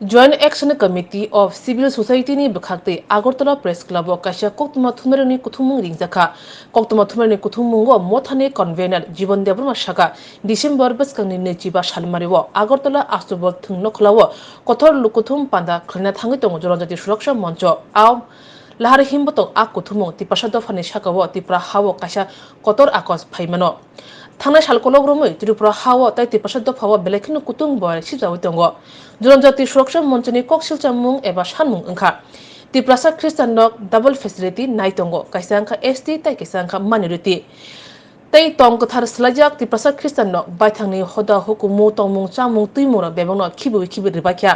Joint Action Committee of Civil Society ni bekhakte Agartala Press Club o kasya koktuma thumerni kuthumung ringzakha koktuma thumerni kuthumungo mothane convener Jibon Debrma Shaka December baskangni nechiba shalmarewo Agartala Astubol thungno khlawo kothor lukuthum panda khlna thangi tong joronjati suraksha moncho aw lahar himboto akuthumung tipasado phane shakawo tipra hawo kasya kotor akos phaimano थांनाय सालखौल'ग्रोमै त्रिपुरा हाव ताइ तिपासद फाव बेलेखिनो कुतुं बय सिजावै दङ जनजाति सुरक्षा मन्चनि कक्सिलचामुं एबा सानमुं ओंखा तिप्रासा ख्रिस्टान नक डाबल फेसिलिटी नाय दङ कायसांखा एसटी ताइ कायसांखा माइनरिटी ताइ तंग कथार स्लाइजाक तिप्रासा ख्रिस्टान नक बायथांनि हदा हुकुमु तंमुं चामुं तुइमुं बेबंनो खिबु रिबाख्या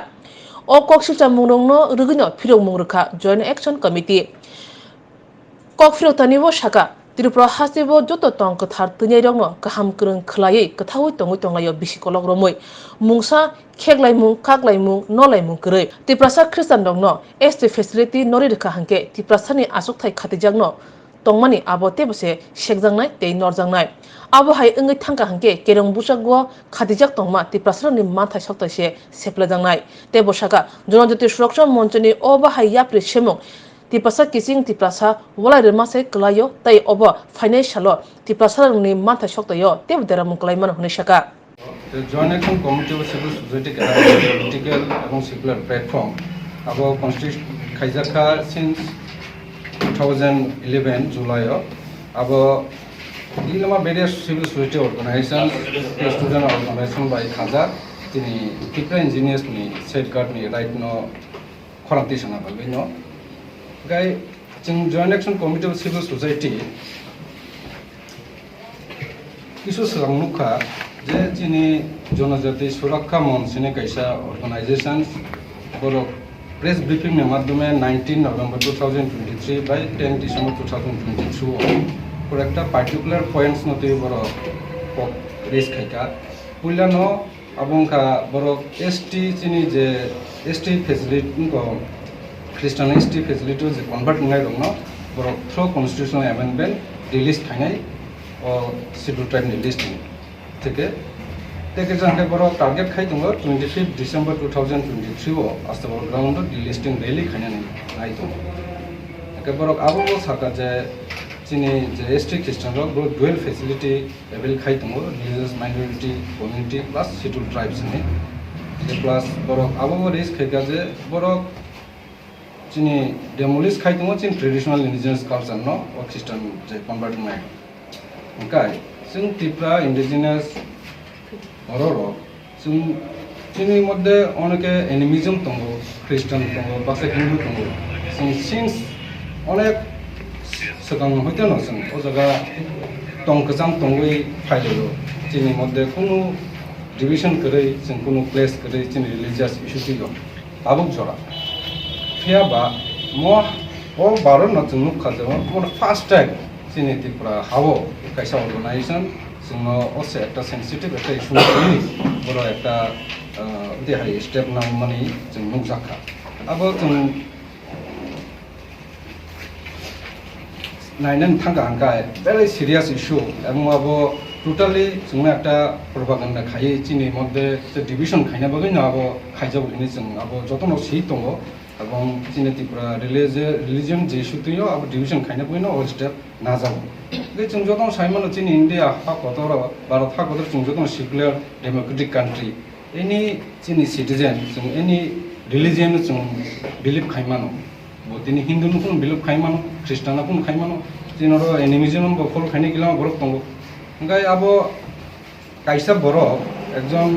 अ कक्सिलचामुं रंनो रुगिनो फिरौमुं रोखा जॉइंट एक्शन कमिटी ककफिरौतानिबो साका त्रिपुरा हासिबो जत तंग कथार तैनायरंनो गाहाम गोरों खोलायै गोथावै तंलायो बिसिकलग्रमै मुंसा खेगलायमुं कागलायमुं नलायमुं गोरै तिप्रासा ख्रिस्टान दंनो एसटी फेसिलिटी नरि रोखा हांके तिप्रासानि आसुकथाय खातिजागनो तंमानि आबो तेबसे सेकजांनाय तै नरजांनाय आबो हाय ओंगै थांका हांके केरं बुसागो खातिजाक तंमा तिप्रासानि माथाय सक्तायसे सेप्लाजांनाय तेबसागा जनजाति सुरक्षा मन्चनि अबा हाय याप्रि सेमुं tipasa kising tipasa walai remase klayo tai obo financial tipasa ni mantha shoktayo tebdera muklai man hone shaka The Joint Action Committee of Civil Society political and secular platform about constitution Kaizaka since 2011 July about ilama various civil society organizations student organization by Khaza tini Tipra engineers ni safeguard ni right no quarantine abalwe no guy Joint Action Committee of Civil Society kisu sarangnuka যে যিনি জনজাতি সুরক্ষা মঞ্চনি কাইসা organisations বড় press briefing এর মাধ্যমে 19 November 2023 by 10 December 2022 for একটা particular points নতে বড় race খাইকা পুইলানো আবংকা বড় এসটি চিনি যে এসটি ফ্যাসিলিটি খ্রিস্টান এসটি ফ্যাসিলিটি যে কনভার্ট নাই দङ বড় থ্রো কনস্টিটিউশনাল অ্যামেন্ডমেন্ট রিলিজ খাইনাই ও শিডিউল ট্রাইবनि লিস্টিং থেকে থেকে জানতে বড় টার্গেট খাই দङ 25 ডিসেম্বর 2023 ও আস্তাবল গ্রাউন্ড ডিলিস্টিং রেলি খাইনানি নাই দङ একে বড় আবো সাকা যে চিনি যে এসটি খ্রিস্টান রক ডুয়েল ফ্যাসিলিটি এভেল খাই দङ religious minority community plus schedule tribes নি প্লাস বড় আবো রেস খাইকা যে বড় চিনি ডেমোলিস খাই দङ চিন ট্রেডিশনাল ইন্ডিজিনাস কালচার ন ও খ্রিস্টান যে কনভার্ট নাই ओंखाय जों त्रिपुरा इंडिजिनास बर'र जों जोंनि मध्य अनेके एनिमिजम दङ ख्रिस्टान दङ बाक्सा हिन्दु दङ जों सिन्स अनेक सिगां हयतो न जों ओ जायगा तंगजां तंगै फाइलो जोंनि मध्य कोनो डिविजन गरै जों कोनो प्लेस गरै जोंनि रिलिजियास इशू फैयो आबुक जरा फैयाबा म ओ बारो न जों नुखाजो म फार्स्ट टाइम जोंनि त्रिपुरा हावो কাইসা অর্গানাইজেশন जोंनो असे একটা সেনসিটিভ একটা ইস্যু নিয়ে বড় একটা দেহাই স্টেপ নামমানি जों नुजाखा আবো जों নাইনেন থাকা হাঙ্কায় ভেরি সিরিয়াস ইস্যু এবং আবো টোটালি जोंनो একটা প্রপাগান্ডা খাই চিনি মধ্যে যে ডিভিশন খাইনা বাগৈ না আবো খাইজাব ইনি जों আবো যতন সেই দङ এবং চিনি ত্রিপুরা রিলিজিয়ন যে ইস্যু তুইও আবো ডিভিশন খাইনা বাগৈ না অল স্টেপ না যাব जों जतन साइमन चिन इंडिया हा कतर भारत हा कतर जों जतन सेकुलर डेमोक्रेटिक कान्ट्री एनी चिनि सिटिजेन जों एनी रिलिजियन जों बिलिभ खाइमानो बदिनि हिंदू नुखुन बिलिभ खाइमानो ख्रिस्टान नुखुन खाइमानो जिनरो एनिमिजम बो फल खाइनि गिला बरक दङ ओंखाय आबो काइसा बर एकजन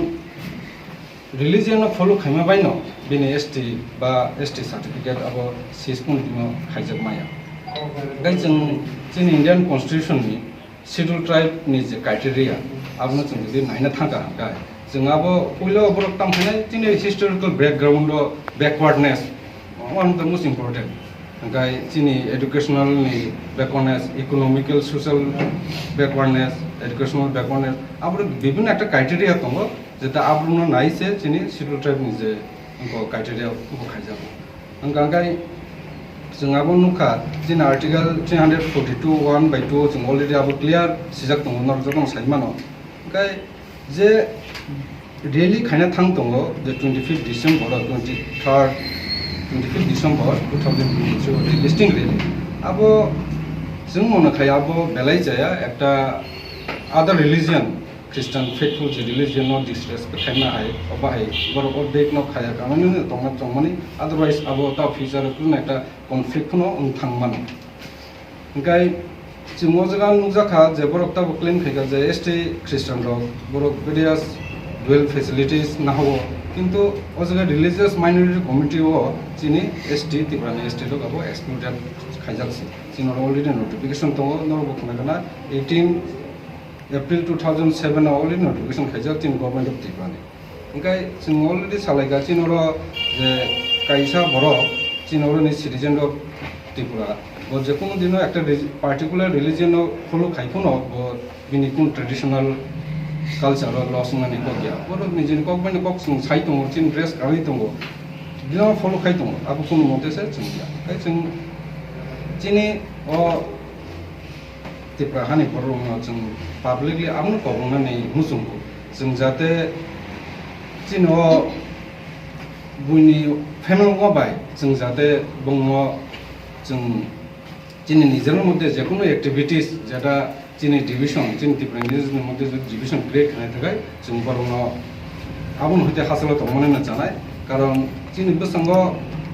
रिलिजियन फल खाइमा बायनो बिनि एसटी बा एसटी सार्टिफिकेट आबो सिसपुन दिनो खाइजब माया गाय जों जोंनि इंडियान कन्स्टिट्यूशन नि शिड्यूल ट्राइब नि जे क्राइटेरिया आबनो जों जुदि नायनो थांगा गाय जोंआबो पयलो बरक तामफैनाय जोंनि historical background backwardness one of the most important गाय जोंनि एडुकेशनल नि backwardness economical social backwardness educational backwardness आबो विभिन्न একটা क्राइटेरिया दङ जेटा आबनो नायसे जोंनि शिड्यूल ट्राइब नि जे क्राइटेरिया को खाइजाबो गाय जोंआबो नुखा जिन आर्टिकल 342(1)(2) जों अलरेडी आबो क्लियर सिजाक दङ नर जतन साइमानो गाय जे really खायना थांग दङ the 25th December 25th December 2022 listing rally abo जों मने खाय abo बेलाय जाया एकटा other religion Christian faithful je religion no disrespect खायना हाय अबाहाय बर update no खाया कामानि तंमा तंमानि otherwise abo ta future कुन एकटा conflict no थांमान ओंखाय जों मजगा नुजाखा जे बरकता क्लेम खायगा जे ST Christian rok borok various dual facilities na ho কিন্তু অজগা রিলিজিয়াস মাইনরিটি কমিটি ও চিনি এসটি তিব্রানি এসটি লো গাবো এক্সক্লুডেড খাইজালছি চিন অলরেডি নোটিফিকেশন দङ नरबो खनागना 18 एप्रिल 2007 अलरेडि नोटिफिकेशन खाइजाक चिन गभर्नमेंट अफ तिब्रानि ओंखाय जों अलरेडि सालायगा चिनर जे काइसा बर चिनरनि सिटिजेन अफ त्रिपुरा ब जेकुनु दिनो একটা পার্টিকুলার রিলিজিয়ন ফলো খাইखोनो ब बिनि कुन traditional culture loss ngani ko gya boro nijin kok bani kok sung sai tong chin dress kari tong dino follow khai tong abu kun mote se chung ya kai chung chini o tipra hani boro ma chung publicly amnu ko bong nani musung ko chung jate chino buini pheno go bai chung jate bongmo chung chini nijer moddhe je kono activities jeta চিনি division চিনি ত্রিপুরানিজের মধ্যে যদি division create হয়ে থাকে जों বরং আবুন হইতে হাসিল তো মনে না জানাই কারণ চিনি প্রসঙ্গ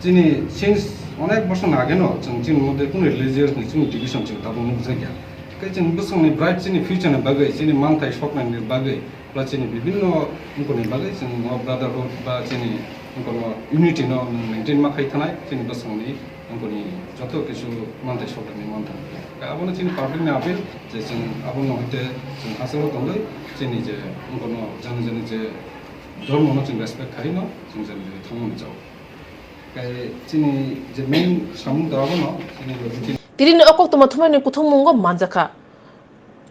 চিনি সিন্স অনেক বছর আগেনো जों চিনির মধ্যে কোন রিলিজিয়াস চিনি ডিভিশন ছিল তা বলতে বুঝে গিয়া কাই जों প্রসঙ্গনি ব্রাইট চিনি ফিউচারনি বাগै চিনি মানতাই স্বপ্ননি বাগै প্লাস চিনি বিভিন্ন কোননি বাগै जों ব্রাদারহুড বা চিনি কোন ইউনিটি ন মেইনটেইন মাখাই থানাই চিনি প্রসঙ্গনি কোননি যত কিছু মানতাই স্বপ্ননি মানতাই আবনো চিনি পাবলিক না আপিল যে जों আবনো হইতে जों হাসিল দঙ্গै চিনি যে কোন জানি জানি যে ধর্ম ন जों রেসপেক্ট খাই ন जों জানি যে থামন যাও কাই চিনি যে মেইন সামু দাবনো চিনি Tirini okok toma thumani kuthung mungo manjaka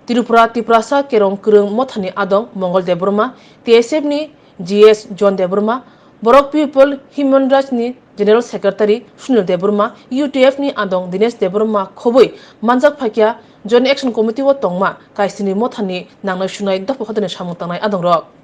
Tirupura Tiprasa kerong kurung mothani adong Mongol Deburma TSF ni GS John Deburma Borok People Human Rights ni General Secretary Sunil Deburma UTF ni adong Dinesh Deburma khoboi manjak phakya Joint Action Committee wo tongma kaisini mothani nangnai sunai dapho khodane samung tangnai adong rok